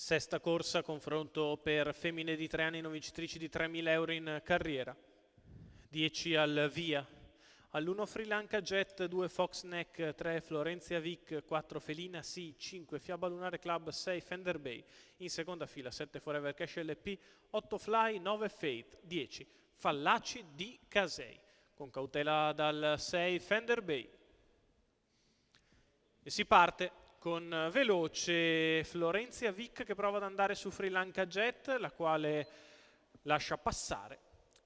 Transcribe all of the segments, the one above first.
Sesta corsa, confronto per femmine di 3 anni non vincitrici di 3.000 euro in carriera. 10 al via. All'1 Sri Lanka Jet, 2 Fox Neck, 3 Florenzia Vic, 4 Felina Sì, 5 Fiaba Lunare Club, 6 Fender Bay. In seconda fila 7 Forever Cash LP, 8 Fly, 9 Faith, 10 Fallaci di Casei. Con cautela dal 6 Fender Bay. E si parte con veloce Florenzia Vic che prova ad andare su Sri Lanka Jet, la quale lascia passare.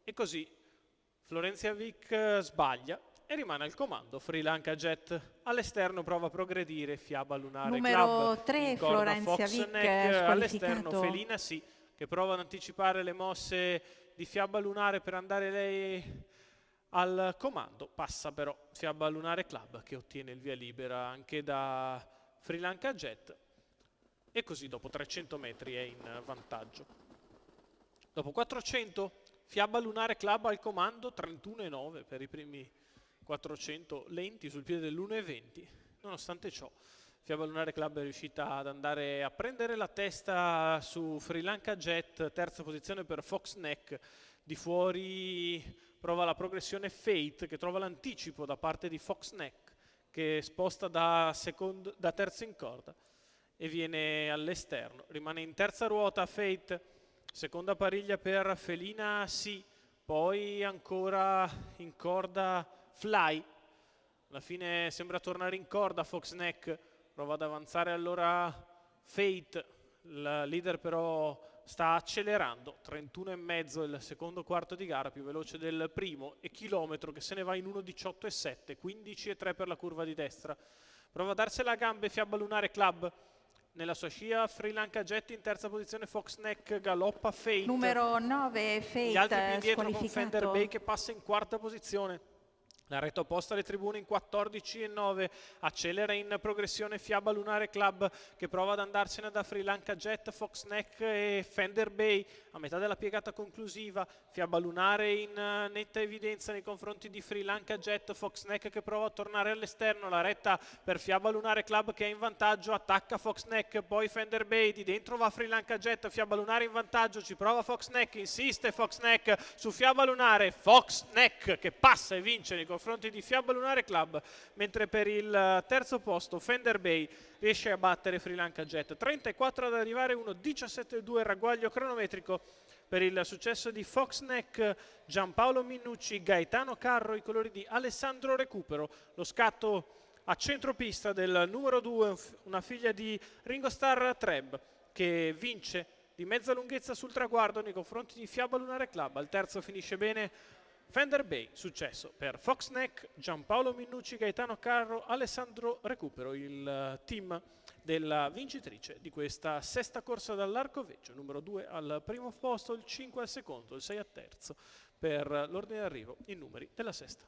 E così Florenzia Vic sbaglia e rimane al comando. Sri Lanka Jet all'esterno prova a progredire. Fiaba Lunare Numero Club 3 in corda Florenzia Fox Vic Neck, all'esterno squalificato. Felina Sì che prova ad anticipare le mosse di Fiaba Lunare per andare lei al comando. Passa però Fiaba Lunare Club che ottiene il via libera anche da Sri Lanka Jet e così dopo 300 metri è in vantaggio. Dopo 400 Fiaba Lunare Club al comando, 31,9 per i primi 400 lenti sul piede dell'1,20. Nonostante ciò Fiaba Lunare Club è riuscita ad andare a prendere la testa su Sri Lanka Jet, terza posizione per Fox Neck. Di fuori prova la progressione Fate che trova l'anticipo da parte di Fox Neck che sposta da terzo in corda e viene all'esterno. Rimane in terza ruota Fate, seconda pariglia per Felina Sì, poi ancora in corda Fly. Alla fine sembra tornare in corda Fox Neck, prova ad avanzare allora Fate, il leader però sta accelerando, 31,5 il secondo quarto di gara, più veloce del primo, e chilometro che se ne va in 1,18,7, 15,3 per la curva di destra. Prova a darsela a gambe Fiaba Lunare Club, nella sua scia Sri Lanka Jet in terza posizione, Fox Neck galoppa Fate. Numero 9 Gli altri più Fate indietro con Fender Bay squalificato. che passa in quarta posizione. La retta opposta alle tribune in 14,9, accelera in progressione Fiaba Lunare Club che prova ad andarsene da Sri Lanka Jet, Fox Neck e Fender Bay a metà della piegata conclusiva. Fiaba Lunare in netta evidenza nei confronti di Sri Lanka Jet, Fox Neck che prova a tornare all'esterno, la retta per Fiaba Lunare Club che è in vantaggio, attacca Fox Neck, poi Fender Bay, di dentro va Sri Lanka Jet, Fiaba Lunare in vantaggio, ci prova Fox Neck, insiste Fox Neck su Fiaba Lunare, Fox Neck che passa e vince nei confronti di Fiaba Lunare Club, mentre per il terzo posto Fender Bay riesce a battere Sri Lanka Jet. 34 ad arrivare, 1,17,2 il ragguaglio cronometrico per il successo di Fox Neck, Giampaolo Minucci, Gaetano Carro, i colori di Alessandro Recupero. Lo scatto a centropista del numero 2, una figlia di Ringo Starr Treb, che vince di mezza lunghezza sul traguardo nei confronti di Fiaba Lunare Club. Al terzo finisce bene Fender Bay, successo per Fox Neck, Giampaolo Minucci, Gaetano Carro, Alessandro Recupero, il team della vincitrice di questa sesta corsa dall'Arcoveggio, numero 2 al primo posto, il 5 al secondo, il 6 al terzo per l'ordine d'arrivo in numeri della sesta.